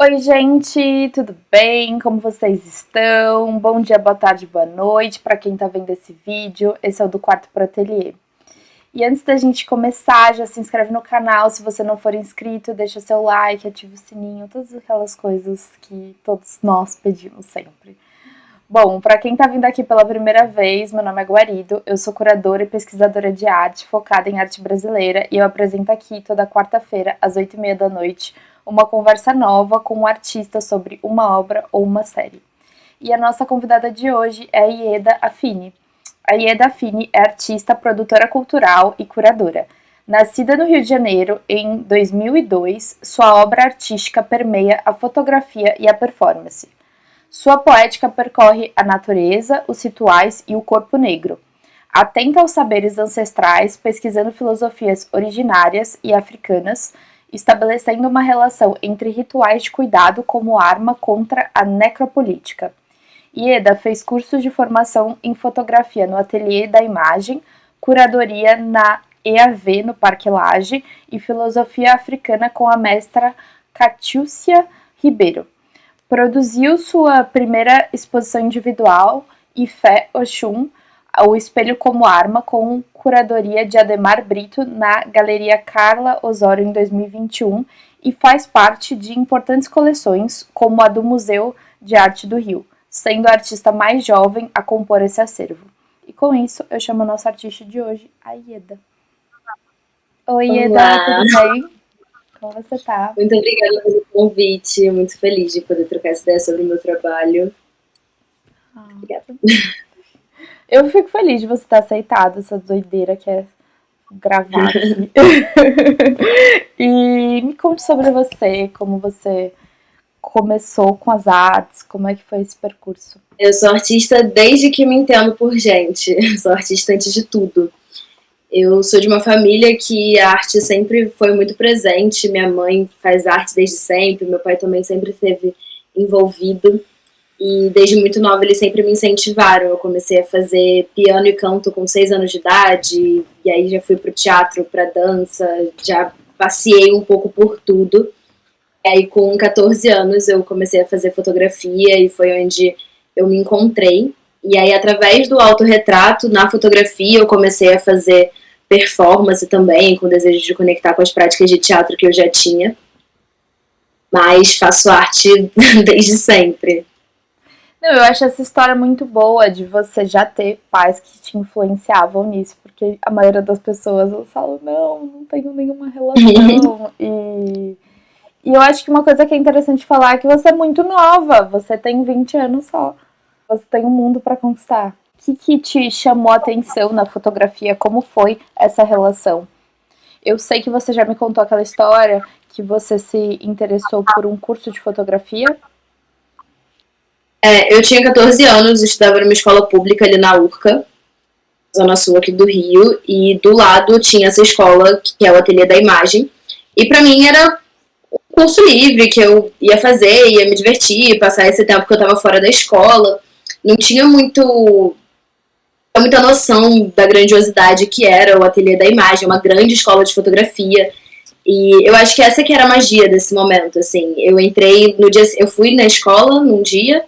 Oi, gente, tudo bem? Como vocês estão? Bom dia, boa tarde, boa noite para quem tá vendo esse vídeo. Esse é o do Quarto pro Ateliê. E antes da gente começar, já se inscreve no canal. Se você não for inscrito, deixa seu like, ativa o sininho, todas aquelas coisas que todos nós pedimos sempre. Bom, para quem tá vindo aqui pela primeira vez, meu nome é Guarido, eu sou curadora e pesquisadora de arte focada em arte brasileira e eu apresento aqui toda quarta-feira, às 8h30 da noite, uma conversa nova com um artista sobre uma obra ou uma série. E a nossa convidada de hoje é a Ieda Affini. A Ieda Affini é artista, produtora cultural e curadora. Nascida no Rio de Janeiro em 2002, sua obra artística permeia a fotografia e a performance. Sua poética percorre a natureza, os rituais e o corpo negro. Atenta aos saberes ancestrais, pesquisando filosofias originárias e africanas, estabelecendo uma relação entre rituais de cuidado como arma contra a necropolítica. Ieda fez cursos de formação em fotografia no Ateliê da Imagem, curadoria na EAV no Parque Lage e filosofia africana com a mestra Catiúcia Ribeiro. Produziu sua primeira exposição individual, Ifé Oxum, O Espelho como Arma, com curadoria de Ademar Brito na Galeria Carla Osório em 2021 e faz parte de importantes coleções, como a do Museu de Arte do Rio, sendo a artista mais jovem a compor esse acervo. E com isso, eu chamo a nossa artista de hoje, a Ieda. Oi, Ieda, tudo bem? Como você tá? Muito obrigada pelo convite, muito feliz de poder trocar essa ideia sobre o meu trabalho. Obrigada. Eu fico feliz de você ter aceitado essa doideira que é gravar aqui. E me conte sobre você, como você começou com as artes, como é que foi esse percurso? Eu sou artista desde que me entendo por gente, sou artista antes de tudo. Eu sou de uma família que a arte sempre foi muito presente, minha mãe faz arte desde sempre, meu pai também sempre esteve envolvido. E desde muito nova eles sempre me incentivaram. Eu comecei a fazer piano e canto com 6 anos de idade, e aí já fui pro teatro, pra dança, já passeei um pouco por tudo. E aí com 14 anos eu comecei a fazer fotografia e foi onde eu me encontrei. E aí através do autorretrato na fotografia eu comecei a fazer performance também, com o desejo de conectar com as práticas de teatro que eu já tinha. Mas faço arte desde sempre. Não, eu acho essa história muito boa de você já ter pais que te influenciavam nisso, porque a maioria das pessoas falam, não tenho nenhuma relação. E eu acho que uma coisa que é interessante falar é que você é muito nova, você tem 20 anos só, você tem um mundo para conquistar. O que te chamou a atenção na fotografia? Como foi essa relação? Eu sei que você já me contou aquela história que você se interessou por um curso de fotografia. Eu tinha 14 anos, estudava numa escola pública ali na Urca, zona sul aqui do Rio, e do lado tinha essa escola que é o Ateliê da Imagem. E pra mim era um curso livre que eu ia fazer, ia me divertir, passar esse tempo que eu tava fora da escola. Não tinha muita noção da grandiosidade que era o Ateliê da Imagem, uma grande escola de fotografia. E eu acho que essa que era a magia desse momento, assim. Eu entrei no dia, eu fui na escola num dia,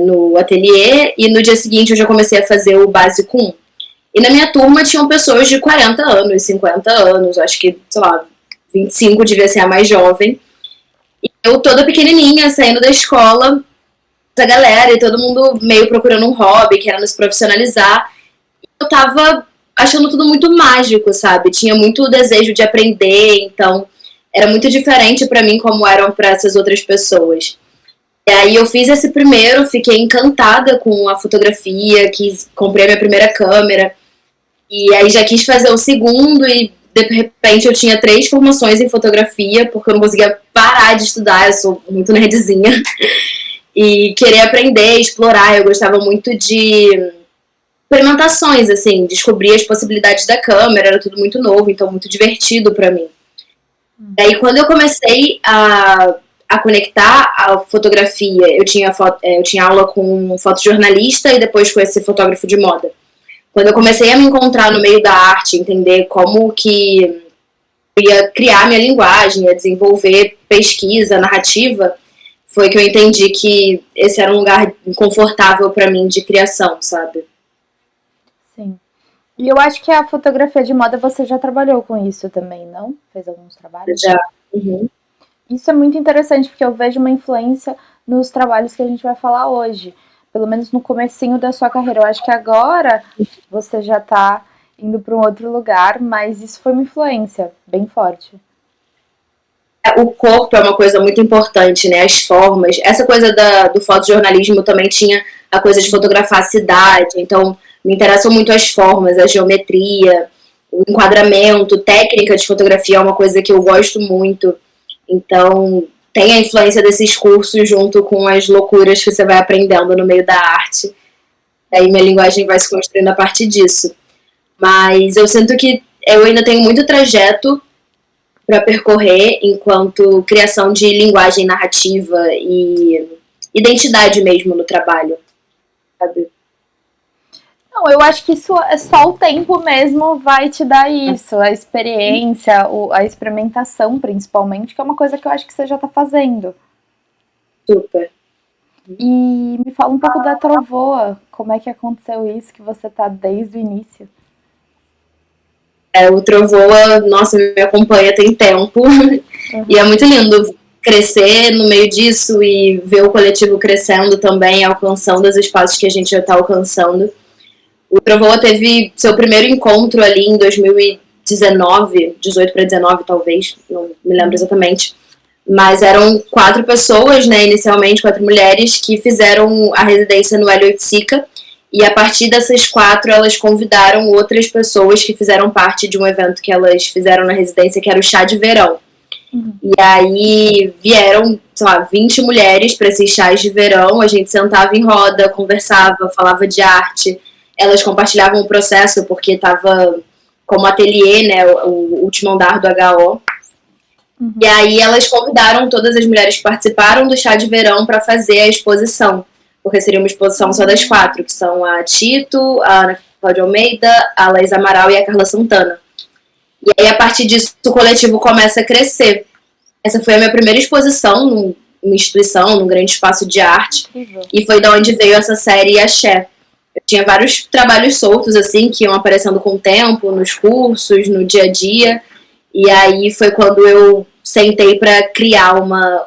no ateliê, e no dia seguinte eu já comecei a fazer o básico 1. E na minha turma tinham pessoas de 40 anos, 50 anos, acho que, sei lá, 25 devia ser a mais jovem. E eu toda pequenininha, saindo da escola, da galera, e todo mundo meio procurando um hobby, querendo se profissionalizar. E eu tava achando tudo muito mágico, sabe? Tinha muito desejo de aprender, então era muito diferente pra mim como eram pra essas outras pessoas. E aí eu fiz esse primeiro, fiquei encantada com a fotografia, comprei a minha primeira câmera, e aí já quis fazer o segundo, e de repente eu tinha 3 formações em fotografia, porque eu não conseguia parar de estudar, eu sou muito nerdzinha, e querer aprender, explorar. Eu gostava muito de experimentações, assim, descobrir as possibilidades da câmera, era tudo muito novo, então muito divertido pra mim. E aí quando eu comecei a conectar a fotografia, eu tinha aula com um fotojornalista e depois com esse fotógrafo de moda. Quando eu comecei a me encontrar no meio da arte, entender como que eu ia criar minha linguagem, ia desenvolver pesquisa, narrativa, foi que eu entendi que esse era um lugar confortável pra mim de criação, sabe? Sim. E eu acho que a fotografia de moda você já trabalhou com isso também, não? Fez alguns trabalhos? Já. Uhum. Isso é muito interessante, porque eu vejo uma influência nos trabalhos que a gente vai falar hoje. Pelo menos no comecinho da sua carreira. Eu acho que agora você já tá indo para um outro lugar, mas isso foi uma influência bem forte. O corpo é uma coisa muito importante, né? As formas. Essa coisa do fotojornalismo também tinha a coisa de fotografar a cidade. Então, me interessam muito as formas, a geometria, o enquadramento, técnica de fotografia é uma coisa que eu gosto muito. Então, tem a influência desses cursos junto com as loucuras que você vai aprendendo no meio da arte. Aí minha linguagem vai se construindo a partir disso. Mas eu sinto que eu ainda tenho muito trajeto para percorrer enquanto criação de linguagem narrativa e identidade mesmo no trabalho, sabe? Não, eu acho que isso é só o tempo mesmo vai te dar isso, a experiência, a experimentação principalmente, que é uma coisa que eu acho que você já tá fazendo. Super. E me fala um pouco da Trovoa, como é que aconteceu isso, que você tá desde o início? O Trovoa, nossa, me acompanha tem tempo. E é muito lindo crescer no meio disso e ver o coletivo crescendo também, alcançando os espaços que a gente já está alcançando. O Trovoa teve seu primeiro encontro ali em 2019, 18 para 19 talvez, não me lembro exatamente. Mas eram 4 pessoas, né, inicialmente 4 mulheres, que fizeram a residência no Hélio Oiticica. E a partir dessas 4, elas convidaram outras pessoas que fizeram parte de um evento que elas fizeram na residência, que era o Chá de Verão. E aí vieram, sei lá, 20 mulheres para esses chás de verão. A gente sentava em roda, conversava, falava de arte. Elas compartilhavam o processo, porque estava como ateliê, né, o último andar do HO. E aí elas convidaram todas as mulheres que participaram do chá de verão para fazer a exposição. Porque seria uma exposição só das 4, que são a Tito, a Ana Cláudia Almeida, a Laís Amaral e a Carla Santana. E aí, a partir disso, o coletivo começa a crescer. Essa foi a minha primeira exposição numa instituição, num grande espaço de arte. E foi da onde veio essa série Axé. Eu tinha vários trabalhos soltos, assim, que iam aparecendo com o tempo, nos cursos, no dia a dia. E aí foi quando eu sentei para criar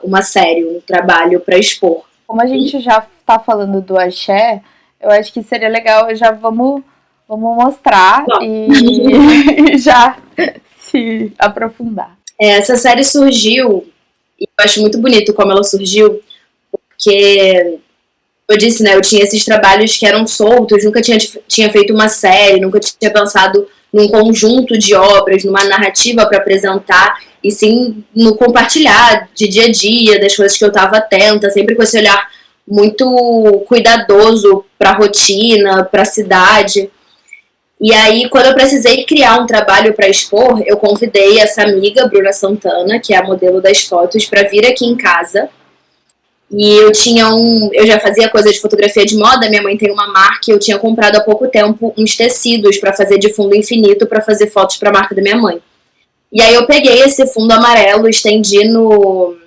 uma série, um trabalho para expor. Como a gente já tá falando do axé, eu acho que seria legal, já vamos mostrar e já se aprofundar. Essa série surgiu, e eu acho muito bonito como ela surgiu, porque eu disse, né, eu tinha esses trabalhos que eram soltos, nunca tinha feito uma série, nunca tinha pensado num conjunto de obras, numa narrativa para apresentar, e sim no compartilhar de dia a dia, das coisas que eu estava atenta, sempre com esse olhar muito cuidadoso para a rotina, para a cidade. E aí, quando eu precisei criar um trabalho para expor, eu convidei essa amiga, Bruna Santana, que é a modelo das fotos, para vir aqui em casa. E eu já fazia coisa de fotografia de moda, minha mãe tem uma marca e eu tinha comprado há pouco tempo uns tecidos para fazer de fundo infinito para fazer fotos para a marca da minha mãe. E aí eu peguei esse fundo amarelo, estendi no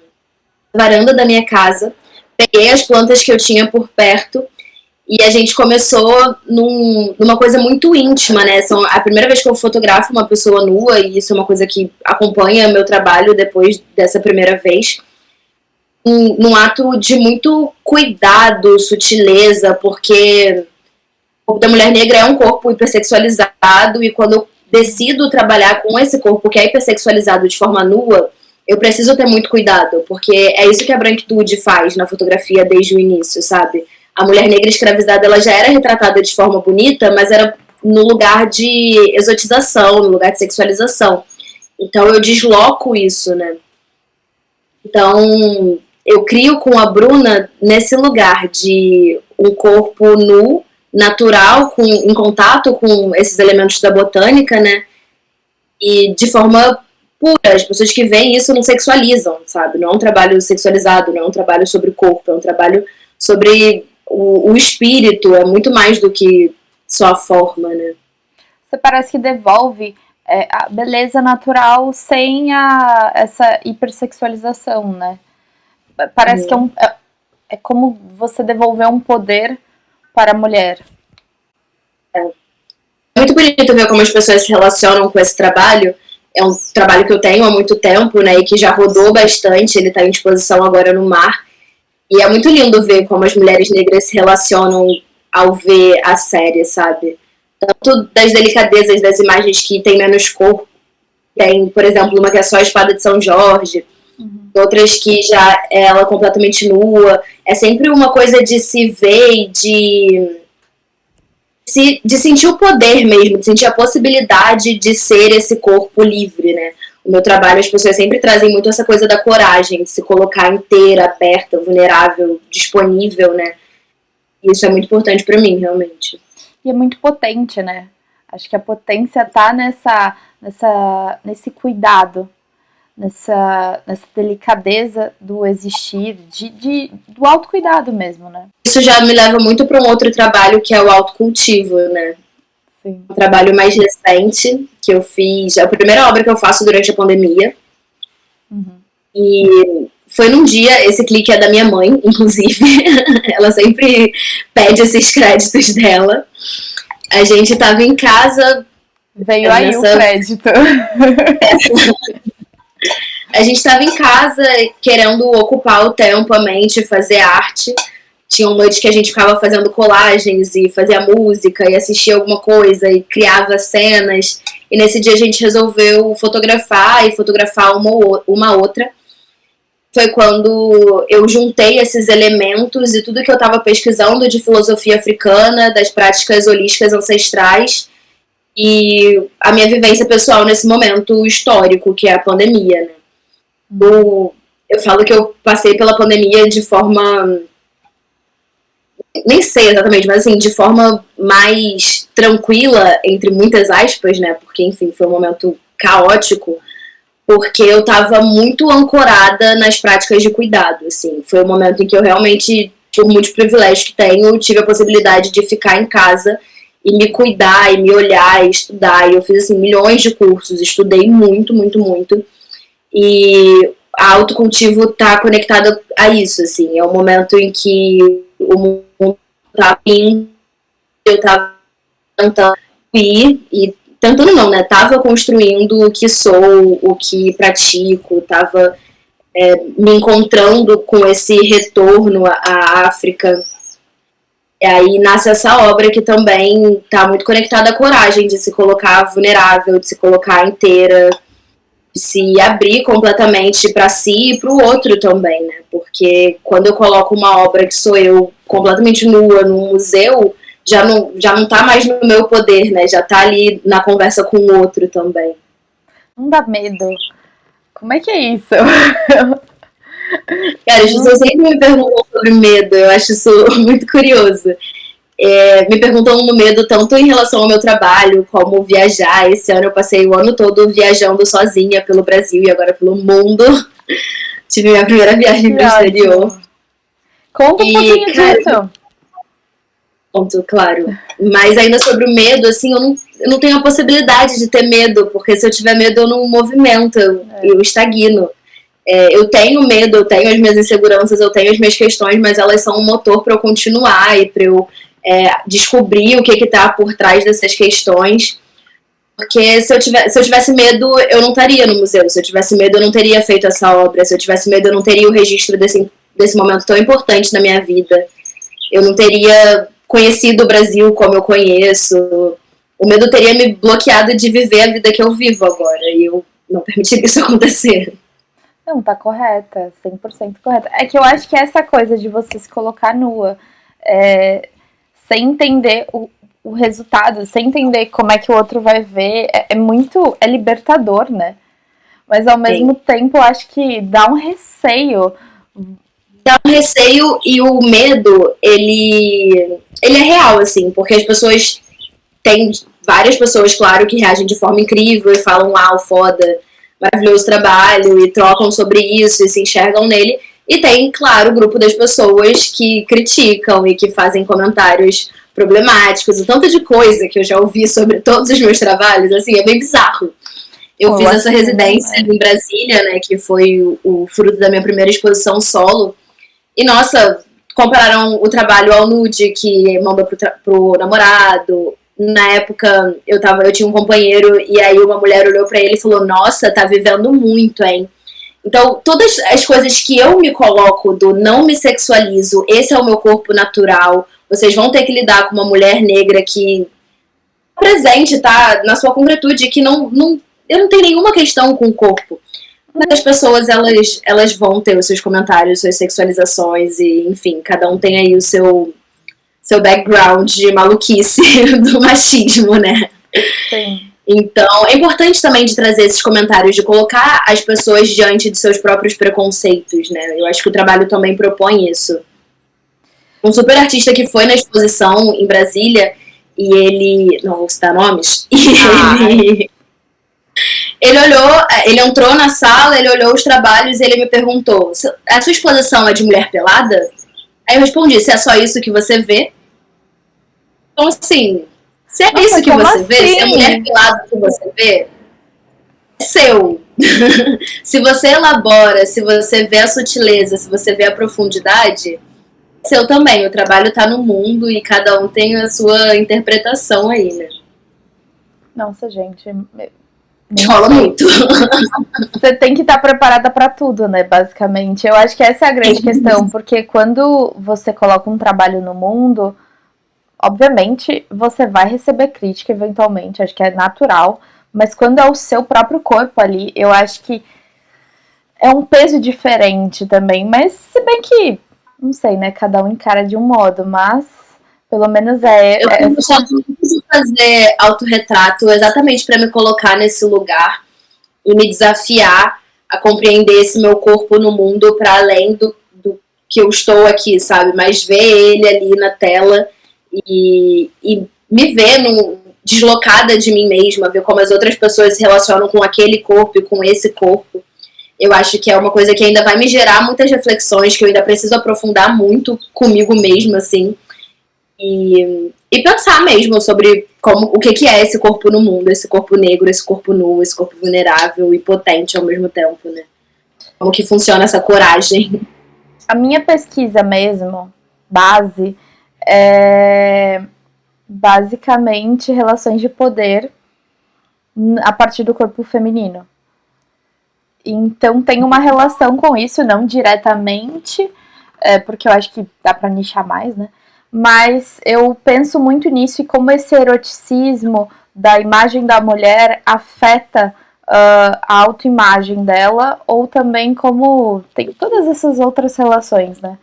varanda da minha casa, peguei as plantas que eu tinha por perto e a gente começou numa coisa muito íntima, né? São a primeira vez que eu fotografo uma pessoa nua e isso é uma coisa que acompanha meu trabalho depois dessa primeira vez. Num ato de muito cuidado, sutileza, porque o corpo da mulher negra é um corpo hipersexualizado e quando eu decido trabalhar com esse corpo que é hipersexualizado de forma nua, eu preciso ter muito cuidado, porque é isso que a branquitude faz na fotografia desde o início, sabe? A mulher negra escravizada, ela já era retratada de forma bonita, mas era no lugar de exotização, no lugar de sexualização. Então eu desloco isso, né? Então eu crio com a Bruna nesse lugar de um corpo nu, natural, em contato com esses elementos da botânica, né? E de forma pura. As pessoas que veem isso não sexualizam, sabe? Não é um trabalho sexualizado, não é um trabalho sobre o corpo, é um trabalho sobre o espírito, é muito mais do que só a forma, né? Você parece que devolve a beleza natural sem essa hipersexualização, né? parece que é como você devolver um poder para a mulher. É muito bonito ver como as pessoas se relacionam com esse trabalho. É um trabalho que eu tenho há muito tempo, né, e que já rodou bastante, ele está em exposição agora no MAR. E é muito lindo ver como as mulheres negras se relacionam ao ver a série, sabe? Tanto das delicadezas das imagens que tem menos corpo. Tem, por exemplo, uma que é só a espada de São Jorge, outras que já é ela completamente nua. É sempre uma coisa de se ver e de sentir o poder mesmo, de sentir a possibilidade de ser esse corpo livre, né? O meu trabalho, as pessoas sempre trazem muito essa coisa da coragem, de se colocar inteira, aberta, vulnerável, disponível, né? E isso é muito importante pra mim, realmente. E é muito potente, né? Acho que a potência tá nesse cuidado, nessa delicadeza do existir, do autocuidado mesmo, né? Isso já me leva muito para um outro trabalho que é o autocultivo, né? Sim. Um trabalho mais recente que eu fiz, é a primeira obra que eu faço durante a pandemia. E foi num dia, esse clique é da minha mãe, inclusive, ela sempre pede esses créditos dela. A gente tava em casa. Veio aí o crédito. A gente tava em casa querendo ocupar o tempo, a mente, fazer arte. Tinham noites que a gente ficava fazendo colagens e fazia música e assistia alguma coisa e criava cenas. E nesse dia a gente resolveu fotografar e fotografar uma outra. Foi quando eu juntei esses elementos e tudo que eu estava pesquisando de filosofia africana, das práticas holísticas ancestrais e a minha vivência pessoal nesse momento histórico, que é a pandemia, né? Eu falo que eu passei pela pandemia de forma... nem sei exatamente, mas assim, de forma mais tranquila, entre muitas aspas, né? Porque, enfim, foi um momento caótico, porque eu tava muito ancorada nas práticas de cuidado, assim. Foi um momento em que eu realmente, por muitos privilégios que tenho, tive a possibilidade de ficar em casa e me cuidar, e me olhar, e estudar. E eu fiz, assim, milhões de cursos, estudei muito, muito, muito. E a autocultivo tá conectada a isso, assim. É um momento em que o mundo tá indo, eu tava tentando ir, e tentando não, né? Tava construindo o que sou, o que pratico, tava me encontrando com esse retorno à África. E aí nasce essa obra que também tá muito conectada à coragem de se colocar vulnerável, de se colocar inteira, de se abrir completamente para si e para o outro também, né? Porque quando eu coloco uma obra que sou eu completamente nua num museu, já não tá mais no meu poder, né? Já tá ali na conversa com o outro também. Não dá medo. Como é que é isso? Cara, as pessoas sempre me perguntam sobre medo, eu acho isso muito curioso. Me perguntam no medo tanto em relação ao meu trabalho, como viajar. Esse ano eu passei o ano todo viajando sozinha pelo Brasil e agora pelo mundo. Tive minha primeira viagem pro exterior. Conta um pouquinho disso. Conto, claro. Mas ainda sobre o medo, assim, eu não tenho a possibilidade de ter medo, porque se eu tiver medo eu não movimento, eu estagno. Eu tenho medo, eu tenho as minhas inseguranças, eu tenho as minhas questões, mas elas são um motor para eu continuar e para eu descobrir o que está por trás dessas questões. Porque se eu tivesse medo, eu não estaria no museu. Se eu tivesse medo, eu não teria feito essa obra. Se eu tivesse medo, eu não teria o registro desse momento tão importante na minha vida. Eu não teria conhecido o Brasil como eu conheço. O medo teria me bloqueado de viver a vida que eu vivo agora. E eu não permitiria isso acontecer. Não, tá correta, 100% correta. É que eu acho que essa coisa de você se colocar nua, sem entender o resultado, sem entender como é que o outro vai ver, é libertador, né? Mas ao mesmo tempo, eu acho que dá um receio. Dá um receio e o medo, ele é real, assim, porque as pessoas, tem várias pessoas, claro, que reagem de forma incrível e falam, uau, foda, maravilhoso trabalho, e trocam sobre isso e se enxergam nele. E tem, claro, o grupo das pessoas que criticam e que fazem comentários problemáticos, e tanto de coisa que eu já ouvi sobre todos os meus trabalhos, assim, é bem bizarro. Eu fiz essa acho que residência não é. em Brasília, né, que foi o fruto da minha primeira exposição solo. E, nossa, compararam o trabalho ao nude que mandou pro namorado. Na época, eu tinha um companheiro e aí uma mulher olhou pra ele e falou, nossa, tá vivendo muito, hein? Então, todas as coisas que eu me coloco do não me sexualizo, esse é o meu corpo natural, vocês vão ter que lidar com uma mulher negra que presente, tá? Na sua concretude, que eu não tenho nenhuma questão com o corpo. Mas as pessoas, elas vão ter os seus comentários, suas sexualizações e, enfim, cada um tem aí o seu background de maluquice do machismo, né? Sim. Então, é importante também de trazer esses comentários, de colocar as pessoas diante de seus próprios preconceitos, né? Eu acho que o trabalho também propõe isso. Um super artista que foi na exposição em Brasília, e ele... Não vou citar nomes. E ele olhou, ele entrou na sala, ele olhou os trabalhos e ele me perguntou, a sua exposição é de mulher pelada? Aí eu respondi, se é só isso que você vê. Então, assim, se é isso que você vê, se é mulher pelada que você vê, é seu. Se você elabora, se você vê a sutileza, se você vê a profundidade, é seu também. O trabalho tá no mundo e cada um tem a sua interpretação aí, né? Nossa, gente. Rola muito. Você tem que estar preparada para tudo, né, basicamente. Eu acho que essa é a grande questão, porque quando você coloca um trabalho no mundo, obviamente você vai receber crítica eventualmente, acho que é natural, mas quando é o seu próprio corpo ali, eu acho que é um peso diferente também, mas se bem que, não sei, né, cada um encara de um modo, mas pelo menos Eu preciso fazer autorretrato exatamente para me colocar nesse lugar e me desafiar a compreender esse meu corpo no mundo para além do que eu estou aqui, sabe? Mas ver ele ali na tela e me ver deslocada de mim mesma, ver como as outras pessoas se relacionam com aquele corpo e com esse corpo. Eu acho que é uma coisa que ainda vai me gerar muitas reflexões, que eu ainda preciso aprofundar muito comigo mesma, assim. E pensar mesmo sobre o que é esse corpo no mundo, esse corpo negro, esse corpo nu, esse corpo vulnerável e potente ao mesmo tempo, né? Como que funciona essa coragem. A minha pesquisa mesmo, base, é basicamente relações de poder a partir do corpo feminino. Então tem uma relação com isso, não diretamente, porque eu acho que dá pra nichar mais, né? Mas eu penso muito nisso e como esse eroticismo da imagem da mulher afeta a autoimagem dela, ou também como tem todas essas outras relações, né?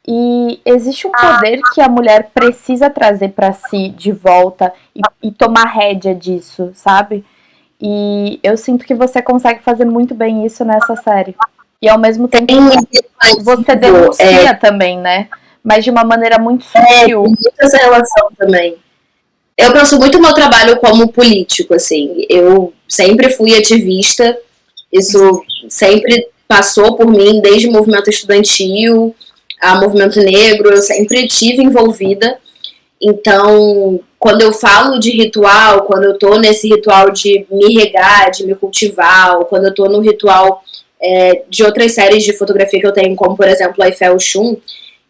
E existe um poder que a mulher precisa trazer para si de volta e tomar rédea disso, sabe? E eu sinto que você consegue fazer muito bem isso nessa série. E ao mesmo tempo você denuncia também, né? Mas de uma maneira muito sutil. Tem muito essa relação também. Eu penso muito no meu trabalho como político, assim. Eu sempre fui ativista, isso sempre passou por mim, desde o movimento estudantil a movimento negro, eu sempre estive envolvida. Então, quando eu falo de ritual, quando eu tô nesse ritual de me regar, de me cultivar, ou quando eu tô no ritual de outras séries de fotografia que eu tenho, como, por exemplo, a Eiffel Shun,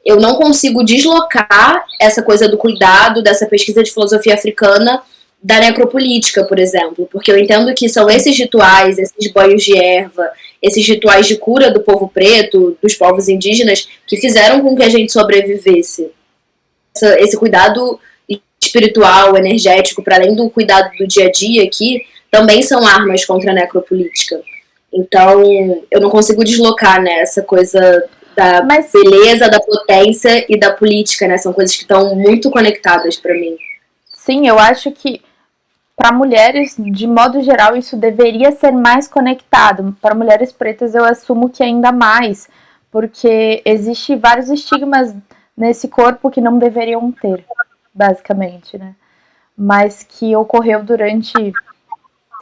eu não consigo deslocar essa coisa do cuidado, dessa pesquisa de filosofia africana, da necropolítica, por exemplo. Porque eu entendo que são esses rituais, esses banhos de erva, esses rituais de cura do povo preto, dos povos indígenas, que fizeram com que a gente sobrevivesse. Esse cuidado espiritual, energético, para além do cuidado do dia a dia aqui, também são armas contra a necropolítica. Então, eu não consigo deslocar, né, essa coisa da beleza, da potência e da política, né? São coisas que estão muito conectadas para mim. Sim, eu acho que para mulheres, de modo geral, isso deveria ser mais conectado. Para mulheres pretas, eu assumo que ainda mais, porque existe vários estigmas nesse corpo que não deveriam ter, basicamente, né? Mas que ocorreu durante,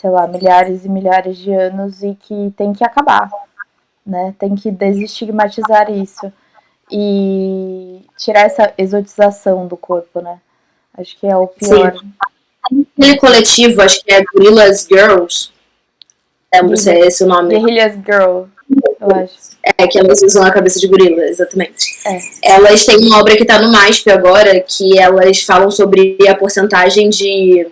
sei lá, milhares e milhares de anos e que tem que acabar, né? Tem que desestigmatizar isso e tirar essa exotização do corpo, né? Acho que é o pior. Sim. Aquele coletivo, acho que é Gorillaz Girls, lembro se é esse o nome. Guerrillas Girl, eu acho. É, que elas usam a cabeça de gorila, exatamente. É. Elas têm uma obra que tá no MASP agora, que elas falam sobre a porcentagem de...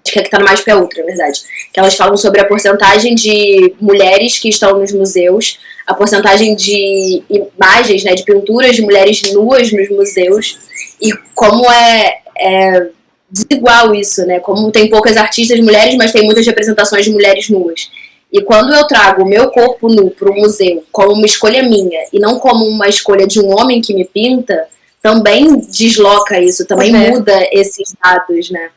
Acho que é que tá no MASP é outra, na verdade. Que elas falam sobre a porcentagem de mulheres que estão nos museus, a porcentagem de imagens, né, de pinturas de mulheres nuas nos museus, e como é desigual isso, né? Como tem poucas artistas mulheres, mas tem muitas representações de mulheres nuas. E quando eu trago o meu corpo nu para o museu como uma escolha minha e não como uma escolha de um homem que me pinta, também desloca isso, também muda esses dados, né?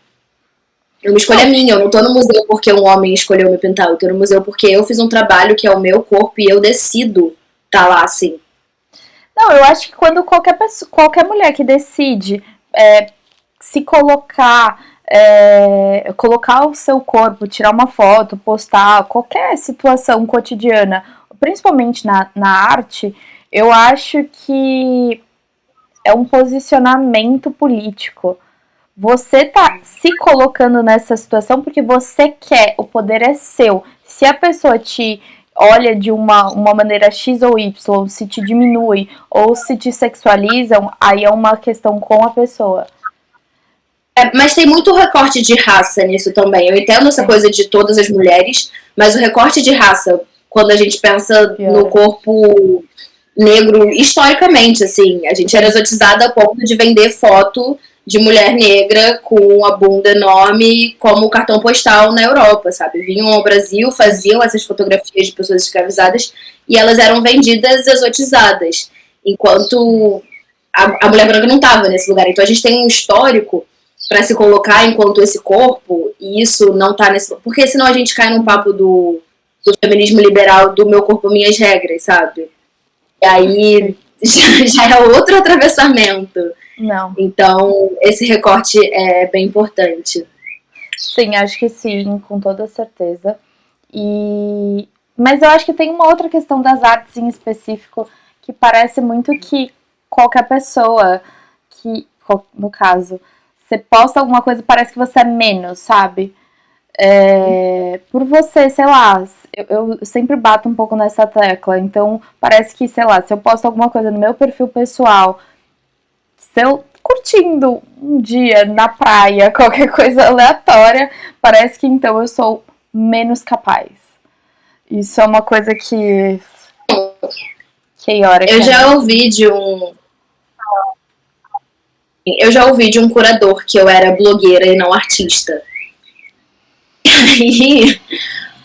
É uma escolha minha, eu não tô no museu porque um homem escolheu me pintar, eu tô no museu porque eu fiz um trabalho que é o meu corpo e eu decido tá lá assim. Não, eu acho que quando qualquer mulher que decide se colocar, colocar o seu corpo, tirar uma foto, postar, qualquer situação cotidiana, principalmente na arte, eu acho que é um posicionamento político. Você tá se colocando nessa situação porque você quer, o poder é seu. Se a pessoa te olha de uma maneira X ou Y, se te diminui ou se te sexualizam, aí é uma questão com a pessoa. Mas tem muito recorte de raça nisso também. Eu entendo essa coisa de todas as mulheres, mas o recorte de raça, quando a gente pensa no corpo negro, historicamente, assim, a gente era exotizada a ponto de vender foto de mulher negra com a bunda enorme como cartão postal na Europa, sabe? Vinham ao Brasil, faziam essas fotografias de pessoas escravizadas e elas eram vendidas exotizadas, enquanto a mulher branca não estava nesse lugar. Então a gente tem um histórico para se colocar enquanto esse corpo, e isso não tá nesse... Porque senão a gente cai num papo do feminismo liberal, do meu corpo, minhas regras, sabe? E aí já é outro atravessamento. Não. Então, esse recorte é bem importante. Sim, acho que sim, com toda certeza. Mas eu acho que tem uma outra questão das artes em específico que parece muito que qualquer pessoa que, no caso, você posta alguma coisa, parece que você é menos, sabe? Por você, sei lá, eu sempre bato um pouco nessa tecla, então parece que, sei lá, se eu posto alguma coisa no meu perfil pessoal, se eu curtindo um dia na praia, qualquer coisa aleatória, parece que então eu sou menos capaz. Isso é uma coisa que Eu já ouvi de um curador que eu era blogueira e não artista. E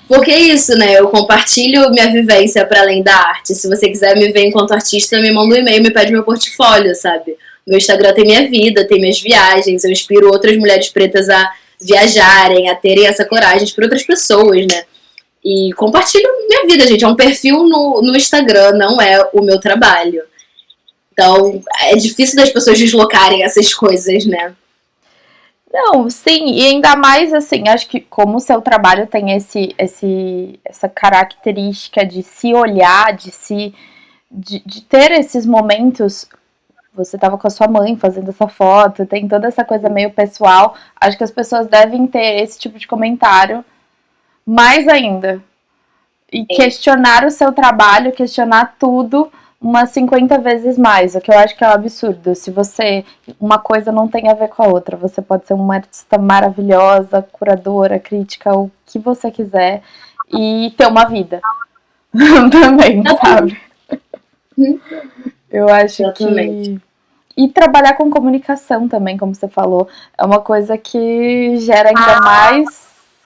porque é isso, né? Eu compartilho minha vivência para além da arte. Se você quiser me ver enquanto artista, me manda um e-mail, me pede meu portfólio, sabe? Meu Instagram tem minha vida, tem minhas viagens. Eu inspiro outras mulheres pretas a viajarem, a terem essa coragem para outras pessoas, né? E compartilho minha vida, gente. É um perfil no Instagram, não é o meu trabalho. Então, é difícil das pessoas deslocarem essas coisas, né? Não, sim, e ainda mais assim, acho que como o seu trabalho tem essa característica de se olhar, de ter esses momentos, você estava com a sua mãe fazendo essa foto, tem toda essa coisa meio pessoal, acho que as pessoas devem ter esse tipo de comentário, mais ainda, e questionar o seu trabalho, questionar tudo, umas 50 vezes mais, o que eu acho que é um absurdo. Se uma coisa não tem a ver com a outra, você pode ser uma artista maravilhosa, curadora, crítica, o que você quiser, e ter uma vida também, sabe? Eu acho que... E trabalhar com comunicação também, como você falou, é uma coisa que gera ainda mais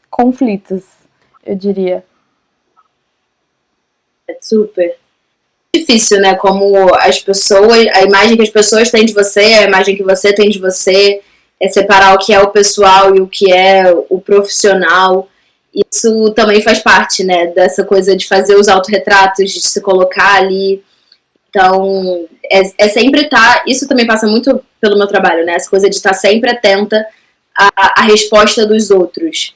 conflitos, eu diria. É super difícil, né? Como as pessoas, a imagem que as pessoas têm de você, a imagem que você tem de você, é separar o que é o pessoal e o que é o profissional. Isso também faz parte, né? Dessa coisa de fazer os autorretratos, de se colocar ali. Então, é sempre estar... Isso também passa muito pelo meu trabalho, né? Essa coisa de estar sempre atenta à resposta dos outros.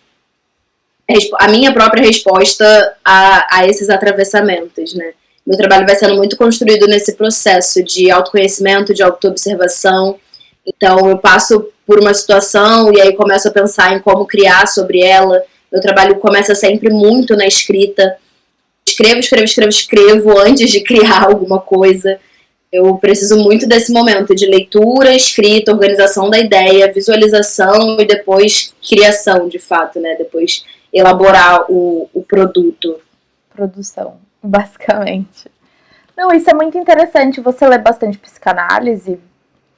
A minha própria resposta a esses atravessamentos, né? Meu trabalho vai sendo muito construído nesse processo de autoconhecimento, de autoobservação. Então, eu passo por uma situação e aí começo a pensar em como criar sobre ela. Meu trabalho começa sempre muito na escrita. Escrevo antes de criar alguma coisa. Eu preciso muito desse momento de leitura, escrita, organização da ideia, visualização e depois criação, de fato, né? Depois elaborar o produto. Produção, basicamente. Não, isso é muito interessante. Você lê bastante psicanálise?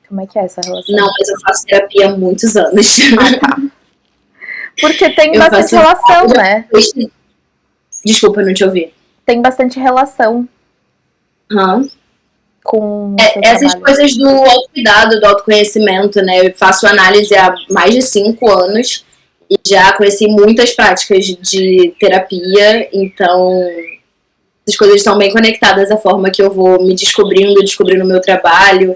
Como é que é essa relação? Não, mas eu faço terapia há muitos anos. Ah, tá. Porque tem bastante relação, né? Desculpa, não te ouvi. Tem bastante relação com essas coisas do autocuidado, do autoconhecimento, né? Eu faço análise há mais de 5 anos e já conheci muitas práticas de terapia, então as coisas estão bem conectadas à forma que eu vou me descobrindo o meu trabalho.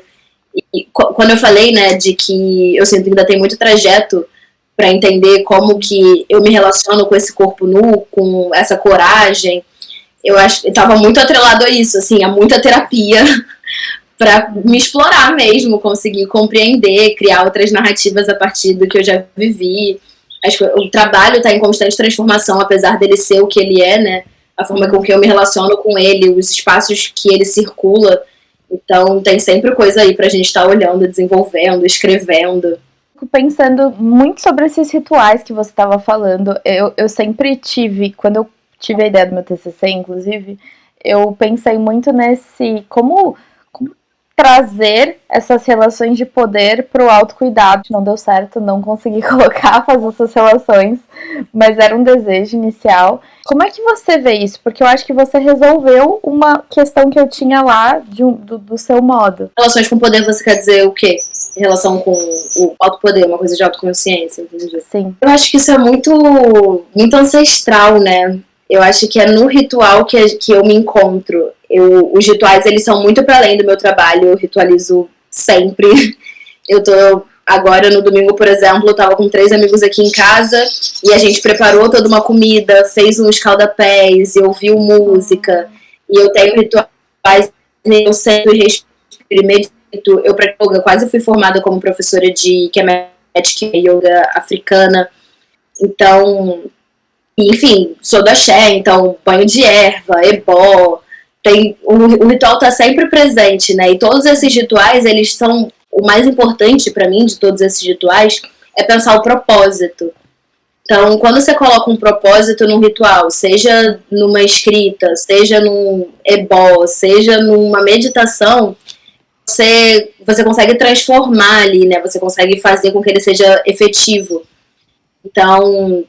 E quando eu falei, né, de que eu sinto que ainda tem muito trajeto para entender como que eu me relaciono com esse corpo nu, com essa coragem, eu acho que estava muito atrelado a isso, assim, a muita terapia para me explorar mesmo, conseguir compreender, criar outras narrativas a partir do que eu já vivi. Acho que o trabalho está em constante transformação, apesar dele ser o que ele é, né? A forma com que eu me relaciono com ele, os espaços que ele circula. Então, tem sempre coisa aí pra gente estar olhando, desenvolvendo, escrevendo. Fico pensando muito sobre esses rituais que você estava falando. Eu sempre tive, quando eu tive a ideia do meu TCC, inclusive, eu pensei muito nesse como trazer essas relações de poder para o autocuidado. Não deu certo, não consegui fazer essas relações, mas era um desejo inicial. Como é que você vê isso? Porque eu acho que você resolveu uma questão que eu tinha lá do seu modo. Relações com poder, você quer dizer o quê? Em relação com o autopoder, uma coisa de autoconsciência, entendi. Sim. Eu acho que isso é muito, muito ancestral, né? Eu acho que é no ritual que eu me encontro. Os rituais, eles são muito para além do meu trabalho, eu ritualizo sempre. Eu tô agora no domingo, por exemplo, eu tava com 3 amigos aqui em casa e a gente preparou toda uma comida, fez uns escaldapés, e ouviu música. E eu tenho rituais, eu sempre respiro e medito. Eu pratico yoga, quase fui formada como professora de Kemetic, yoga africana. Então, enfim, sou do axé, então banho de erva, ebó, o ritual tá sempre presente, né? E todos esses rituais, eles são, o mais importante para mim de todos esses rituais é pensar o propósito. Então, quando você coloca um propósito num ritual, seja numa escrita, seja num ebó, seja numa meditação, você consegue transformar ali, né? Você consegue fazer com que ele seja efetivo. Então,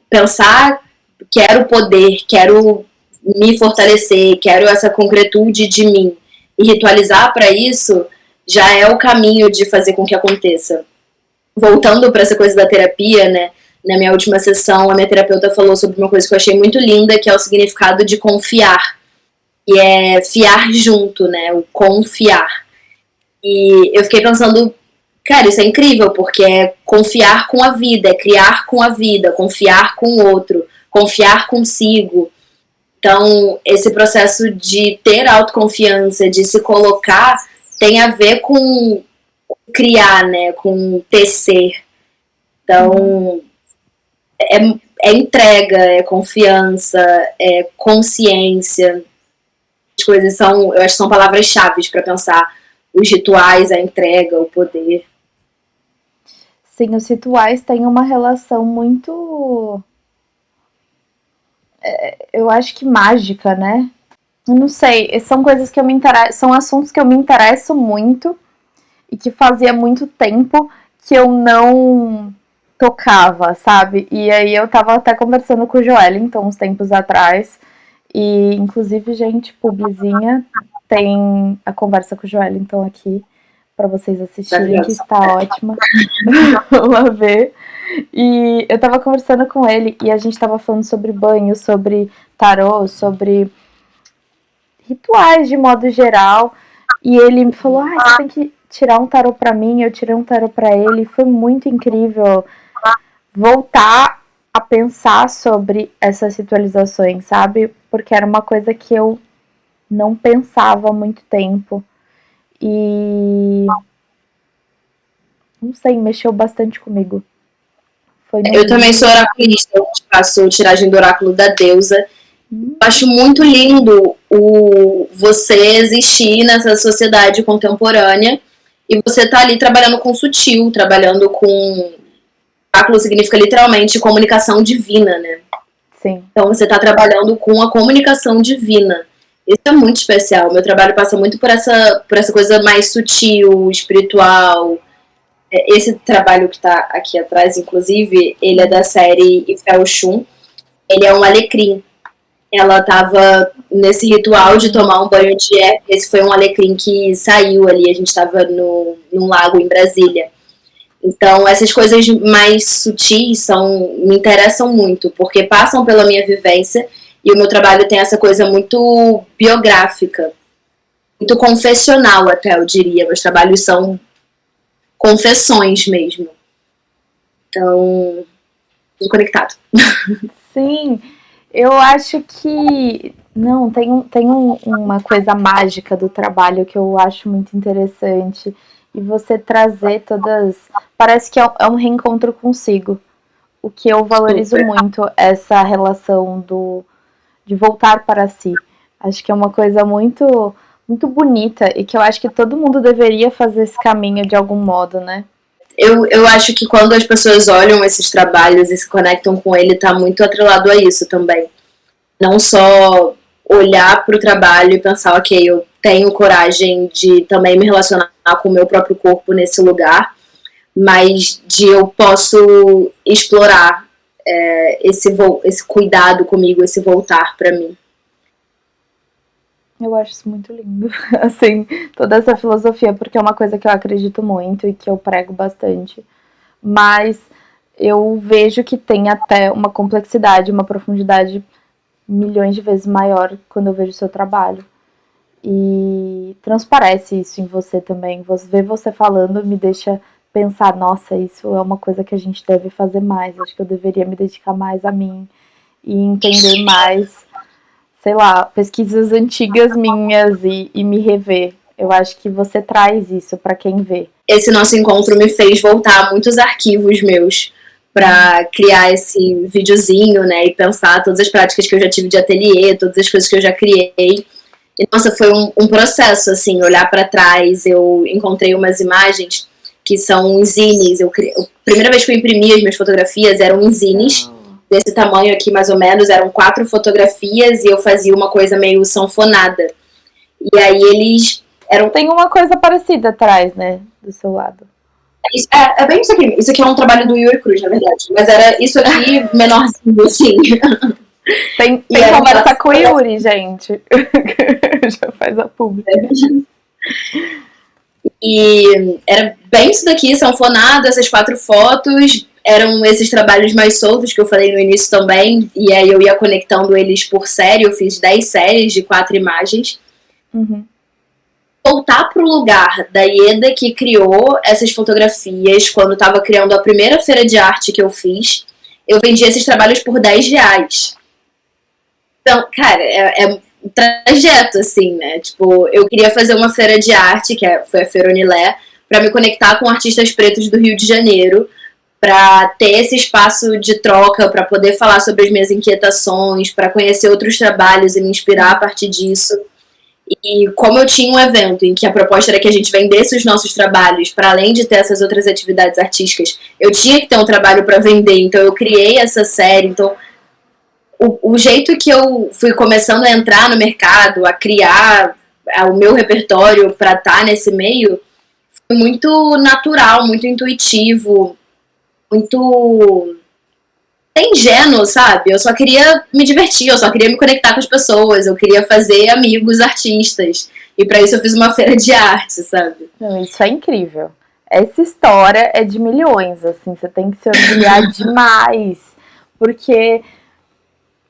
pensar, quero poder, quero me fortalecer, quero essa concretude de mim e ritualizar para isso, já é o caminho de fazer com que aconteça. Voltando para essa coisa da terapia, né? Na minha última sessão, a minha terapeuta falou sobre uma coisa que eu achei muito linda, que é o significado de confiar. E é fiar junto, né? O confiar. E eu fiquei pensando, cara, isso é incrível, porque é confiar com a vida, é criar com a vida, confiar com o outro, confiar consigo. Então, esse processo de ter autoconfiança, de se colocar, tem a ver com criar, né? Com tecer. Então, é entrega, é confiança, é consciência. As coisas são, eu acho que são palavras-chave para pensar os rituais, a entrega, o poder. Sim, os rituais têm uma relação muito... eu acho que mágica, né? Eu não sei, são coisas que eu me interesso, são assuntos que eu me interesso muito e que fazia muito tempo que eu não tocava, sabe? E aí eu tava até conversando com o Joelinton uns tempos atrás, e inclusive, gente, publizinha, tem a conversa com o Joelinton aqui para vocês assistirem, que está ótima. Vamos ver. E eu tava conversando com ele e a gente tava falando sobre banho, sobre tarô, sobre rituais de modo geral. E ele me falou, você tem que tirar um tarô pra mim. Eu tirei um tarô pra ele. Foi muito incrível voltar a pensar sobre essas ritualizações, sabe? Porque era uma coisa que eu não pensava há muito tempo. E não sei, mexeu bastante comigo. Foi Eu também sou oraculista, eu faço tiragem do oráculo da deusa. Eu acho muito lindo você existir nessa sociedade contemporânea e você tá ali trabalhando com sutil, trabalhando com... Oráculo significa literalmente comunicação divina, né? Sim. Então você tá trabalhando com a comunicação divina. Isso é muito especial. Meu trabalho passa muito por essa coisa mais sutil, espiritual. Esse trabalho que tá aqui atrás, inclusive, ele é da série Ifel Shun. Ele é um alecrim. Ela tava nesse ritual de tomar um banho de erva. Esse foi um alecrim que saiu ali. A gente tava num lago em Brasília. Então, essas coisas mais sutis me interessam muito, porque passam pela minha vivência e o meu trabalho tem essa coisa muito biográfica, muito confessional até, eu diria. Meus trabalhos são confessões mesmo. Então, tudo conectado. Sim, eu acho que... Não, tem uma coisa mágica do trabalho que eu acho muito interessante. E você trazer todas... Parece que é um reencontro consigo. O que eu valorizo muito, essa relação de voltar para si. Acho que é uma coisa muito, muito bonita e que eu acho que todo mundo deveria fazer esse caminho de algum modo, né? Eu acho que quando as pessoas olham esses trabalhos e se conectam com ele, tá muito atrelado a isso também. Não só olhar para o trabalho e pensar, ok, eu tenho coragem de também me relacionar com o meu próprio corpo nesse lugar, mas de eu posso explorar esse cuidado comigo, esse voltar para mim. Eu acho isso muito lindo, assim, toda essa filosofia, porque é uma coisa que eu acredito muito e que eu prego bastante, mas eu vejo que tem até uma complexidade, uma profundidade milhões de vezes maior quando eu vejo o seu trabalho. E transparece isso em você também. Ver você falando me deixa pensar, nossa, isso é uma coisa que a gente deve fazer mais. Acho que eu deveria me dedicar mais a mim e entender mais, sei lá, pesquisas antigas minhas e me rever. Eu acho que você traz isso para quem vê. Esse nosso encontro me fez voltar a muitos arquivos meus para criar esse videozinho, né, e pensar todas as práticas que eu já tive de ateliê, todas as coisas que eu já criei. E, nossa, foi um processo, assim, olhar para trás. Eu encontrei umas imagens que são zines. A primeira vez que eu imprimi as minhas fotografias eram zines desse tamanho aqui, mais ou menos. Eram 4 fotografias e eu fazia uma coisa meio sanfonada. E aí eles eram... Tem uma coisa parecida atrás, né, do seu lado. É bem isso aqui. Isso aqui é um trabalho do Yuri Cruz, na verdade. Mas era isso aqui menorzinho, assim. Tem conversa com o Yuri, gente. Já faz a pública. E era bem isso daqui, sanfonado, essas 4 fotos. Eram esses trabalhos mais soltos que eu falei no início também. E aí eu ia conectando eles por série. Eu fiz 10 séries de 4 imagens. Uhum. Voltar pro lugar da Ieda que criou essas fotografias quando estava criando a primeira feira de arte que eu fiz. Eu vendi esses trabalhos por R$10. Então, cara, é um trajeto, assim, né? Tipo, eu queria fazer uma feira de arte, foi a Feira Unilé, para me conectar com artistas pretos do Rio de Janeiro, para ter esse espaço de troca, para poder falar sobre as minhas inquietações, para conhecer outros trabalhos e me inspirar a partir disso. E como eu tinha um evento em que a proposta era que a gente vendesse os nossos trabalhos, para além de ter essas outras atividades artísticas, eu tinha que ter um trabalho para vender, então eu criei essa série. Então, o jeito que eu fui começando a entrar no mercado, a criar o meu repertório para estar nesse meio, foi muito natural, muito intuitivo, muito ingênuo, sabe? Eu só queria me divertir, eu só queria me conectar com as pessoas, eu queria fazer amigos artistas. E para isso eu fiz uma feira de arte, sabe? Não, isso é incrível. Essa história é de milhões, assim, você tem que se orgulhar demais. Porque,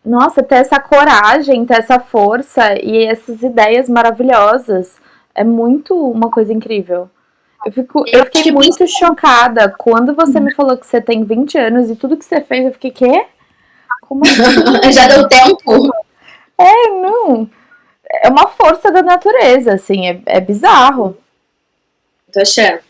nossa, ter essa coragem, ter essa força e essas ideias maravilhosas é muito uma coisa incrível. Eu fiquei muito chocada quando você me falou que você tem 20 anos e tudo que você fez, eu fiquei, quê? Como assim? Já deu tempo? Não. É uma força da natureza, assim, é bizarro. Tô achando.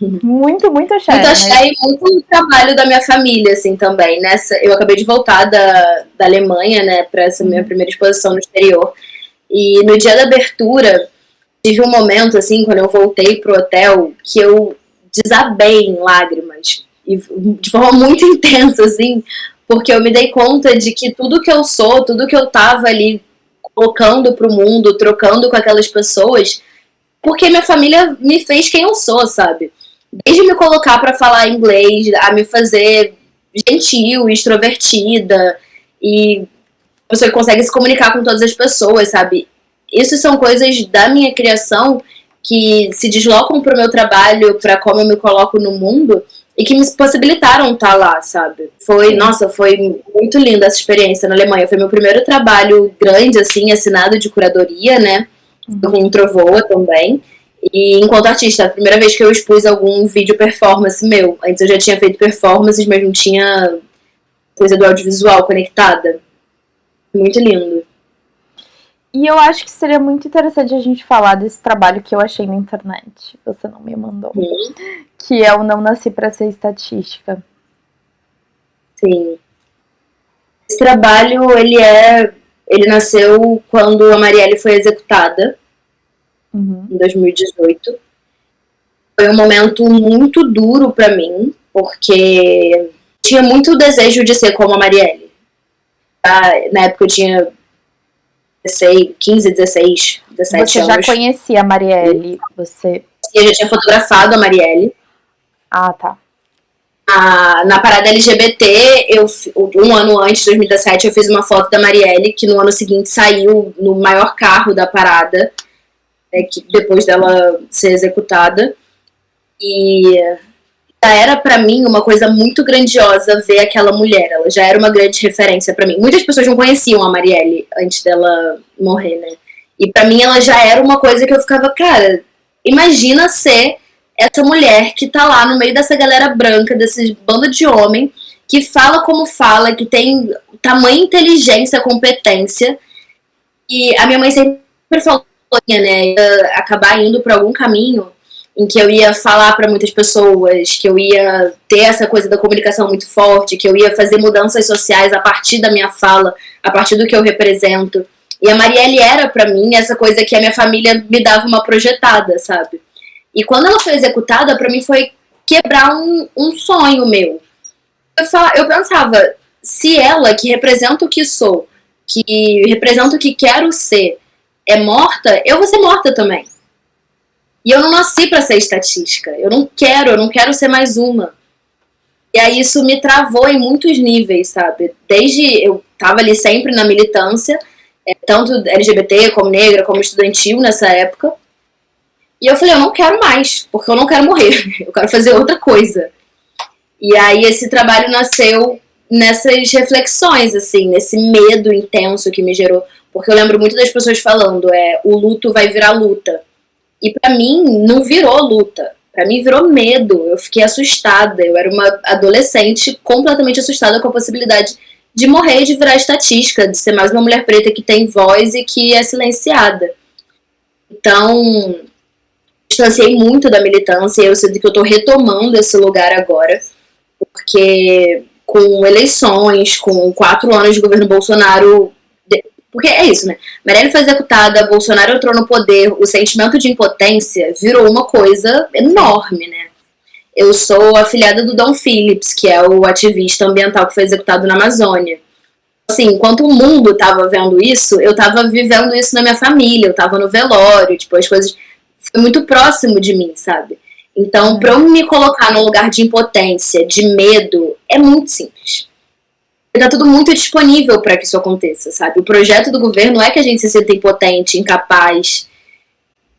Muito, muito axé. Muito axé e muito trabalho da minha família, assim, também. Eu acabei de voltar da Alemanha, né, pra essa minha primeira exposição no exterior. E no dia da abertura, tive um momento, assim, quando eu voltei pro hotel, que eu desabei em lágrimas. E de forma muito intensa, assim, porque eu me dei conta de que tudo que eu sou, tudo que eu tava ali colocando pro mundo, trocando com aquelas pessoas, porque minha família me fez quem eu sou, sabe? Desde me colocar pra falar inglês, a me fazer gentil, extrovertida, e pessoa que consegue se comunicar com todas as pessoas, sabe? Isso são coisas da minha criação que se deslocam pro meu trabalho, pra como eu me coloco no mundo, e que me possibilitaram estar lá, sabe? Nossa, foi muito linda essa experiência na Alemanha. Foi meu primeiro trabalho grande, assim, assinado de curadoria, né? Com um Trovoa também. E enquanto artista, a primeira vez que eu expus algum vídeo performance meu. Antes eu já tinha feito performances, mas não tinha coisa do audiovisual conectada. Muito lindo. E eu acho que seria muito interessante a gente falar desse trabalho que eu achei na internet. Você não me mandou. Que é o Não Nasci Pra Ser Estatística. Sim. Esse trabalho, ele nasceu quando a Marielle foi executada, em 2018. Foi um momento muito duro pra mim, porque tinha muito desejo de ser como a Marielle. Na época eu tinha 15, 16, 17 anos. Você já conhecia a Marielle? Eu já tinha fotografado a Marielle. Ah, tá. Na parada LGBT, um ano antes, 2017, eu fiz uma foto da Marielle, que no ano seguinte saiu no maior carro da parada, depois dela ser executada. E já era pra mim uma coisa muito grandiosa ver aquela mulher. Ela já era uma grande referência pra mim. Muitas pessoas não conheciam a Marielle antes dela morrer, né? E pra mim ela já era uma coisa que eu ficava, cara, imagina ser essa mulher que tá lá no meio dessa galera branca, desse bando de homem, que fala como fala, que tem tamanha inteligência, competência. E a minha mãe sempre falou, né, ia acabar indo pra algum caminho em que eu ia falar pra muitas pessoas, que eu ia ter essa coisa da comunicação muito forte, que eu ia fazer mudanças sociais a partir da minha fala, a partir do que eu represento. E a Marielle era pra mim essa coisa que a minha família me dava uma projetada, sabe? E quando ela foi executada, pra mim foi quebrar um sonho meu. Eu pensava, se ela, que representa o que sou, que representa o que quero ser, é morta, eu vou ser morta também. E eu não nasci pra ser estatística. Eu não quero ser mais uma. E aí isso me travou em muitos níveis, sabe? Desde eu tava ali sempre na militância, tanto LGBT como negra, como estudantil nessa época. E eu falei, eu não quero mais, porque eu não quero morrer. Eu quero fazer outra coisa. E aí esse trabalho nasceu nessas reflexões, assim, nesse medo intenso que me gerou. Porque eu lembro muito das pessoas falando, o luto vai virar luta. E pra mim, não virou luta. Pra mim, virou medo. Eu fiquei assustada. Eu era uma adolescente completamente assustada com a possibilidade de morrer e de virar estatística, de ser mais uma mulher preta que tem voz e que é silenciada. Então, distanciei muito da militância e eu sinto que eu tô retomando esse lugar agora. Porque com eleições, com 4 anos de governo Bolsonaro... Porque é isso, né? Marielle foi executada, Bolsonaro entrou no poder, o sentimento de impotência virou uma coisa enorme, né? Eu sou afilhada do Dom Phillips, que é o ativista ambiental que foi executado na Amazônia. Assim, enquanto o mundo tava vendo isso, eu tava vivendo isso na minha família, eu tava no velório, tipo, as coisas... Foi muito próximo de mim, sabe? Então, pra eu me colocar num lugar de impotência, de medo, é muito simples. Tá tudo muito disponível para que isso aconteça, sabe? O projeto do governo é que a gente se sinta impotente, incapaz.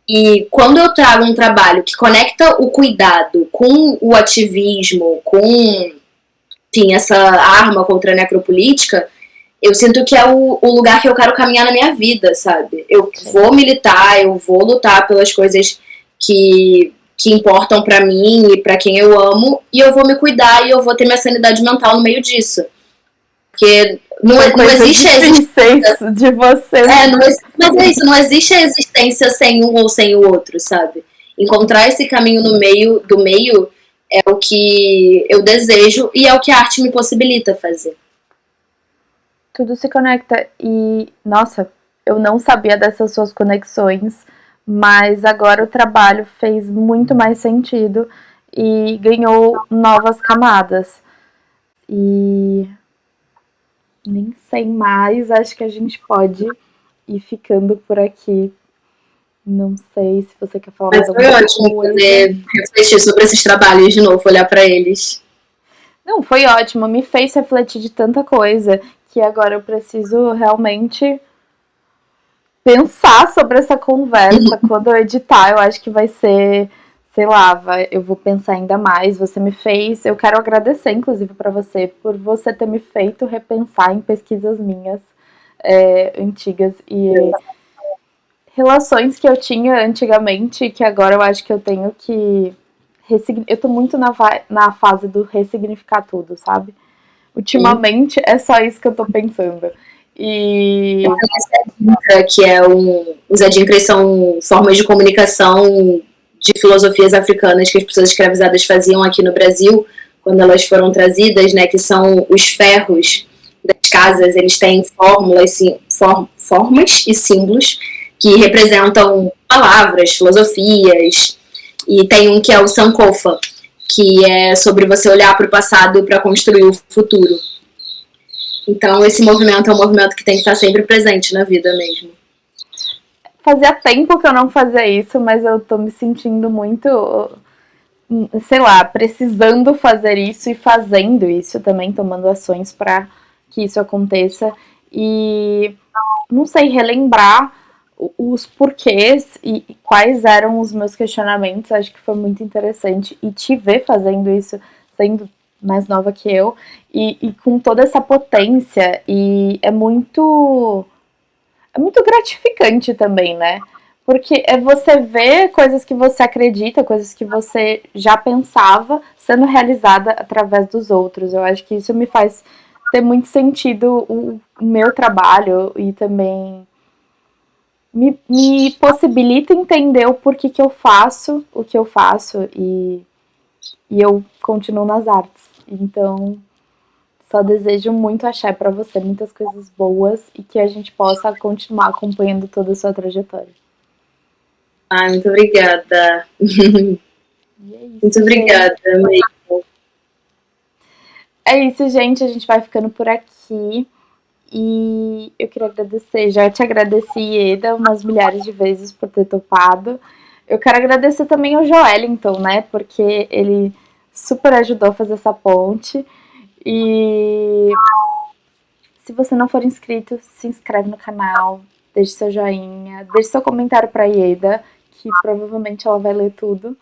E quando eu trago um trabalho que conecta o cuidado com o ativismo, com, enfim, essa arma contra a necropolítica, eu sinto que é o lugar que eu quero caminhar na minha vida, sabe? Eu vou militar, eu vou lutar pelas coisas que importam para mim e para quem eu amo, e eu vou me cuidar e eu vou ter minha sanidade mental no meio disso. Porque não existe a existência de você. Mas é isso, não existe a existência sem um ou sem o outro, sabe? encontrar esse caminho no meio do meio é o que eu desejo e é o que a arte me possibilita fazer. Tudo se conecta e, nossa, eu não sabia dessas suas conexões, mas agora o trabalho fez muito mais sentido e ganhou novas camadas. E nem sei mais, acho que a gente pode ir ficando por aqui. Não sei se você quer falar mais Mas foi alguma ótimo coisa. poder refletir sobre esses trabalhos de novo, olhar para eles. Não, foi ótimo, me fez refletir de tanta coisa que agora eu preciso realmente pensar sobre essa conversa. Quando eu editar, eu acho que vai ser, sei lá, eu vou pensar ainda mais. Você me fez, eu quero agradecer, inclusive, para você, por você ter me feito repensar em pesquisas minhas antigas e relações que eu tinha antigamente, que agora eu acho que eu tenho que. Eu tô muito na fase do ressignificar tudo, sabe? Ultimamente é só isso que eu tô pensando. E. Que é os adinkras são formas de comunicação de filosofias africanas que as pessoas escravizadas faziam aqui no Brasil quando elas foram trazidas, né, que são os ferros das casas, eles têm formas e símbolos que representam palavras, filosofias, e tem um que é o Sankofa, que é sobre você olhar para o passado para construir o futuro. Então esse movimento é um movimento que tem que estar sempre presente na vida mesmo. Fazia tempo que eu não fazia isso, mas eu tô me sentindo muito, sei lá, precisando fazer isso e fazendo isso também, tomando ações para que isso aconteça. E não sei, relembrar os porquês e quais eram os meus questionamentos, acho que foi muito interessante. E te ver fazendo isso, sendo mais nova que eu, e com toda essa potência, e é muito gratificante também, né? Porque é você ver coisas que você acredita, coisas que você já pensava sendo realizada através dos outros. Eu acho que isso me faz ter muito sentido o meu trabalho e também me possibilita entender o porquê que eu faço o que eu faço e eu continuo nas artes. Então, só desejo muito axé pra você, muitas coisas boas e que a gente possa continuar acompanhando toda a sua trajetória. Ai, muito obrigada. E é isso, Muito gente. obrigada mesmo. É isso, gente. A gente vai ficando por aqui. E eu queria agradecer, já te agradeci, Ieda, umas milhares de vezes por ter topado. Eu quero agradecer também ao Joelinton, né? Porque ele super ajudou a fazer essa ponte. E se você não for inscrito, se inscreve no canal, deixe seu joinha, deixe seu comentário pra Ieda, que provavelmente ela vai ler tudo.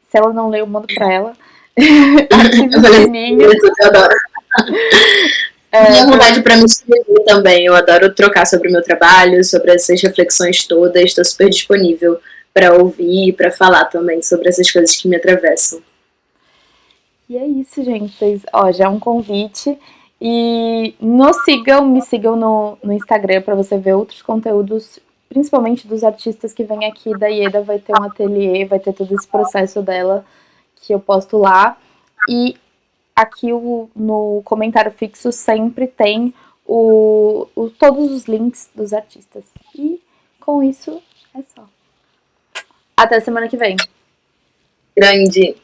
Se ela não ler, eu mando pra ela. Ative o sininho. Eu adoro. Minha vontade para me escrever também. Eu adoro trocar sobre o meu trabalho, sobre essas reflexões todas. Estou super disponível para ouvir e para falar também sobre essas coisas que me atravessam. E é isso, gente. Vocês, ó, já é um convite. E nos sigam, me sigam no Instagram para você ver outros conteúdos, principalmente dos artistas que vêm aqui. Da Ieda vai ter um ateliê, vai ter todo esse processo dela que eu posto lá. E aqui no comentário fixo sempre tem todos os links dos artistas. E com isso é só. Até semana que vem. Grande.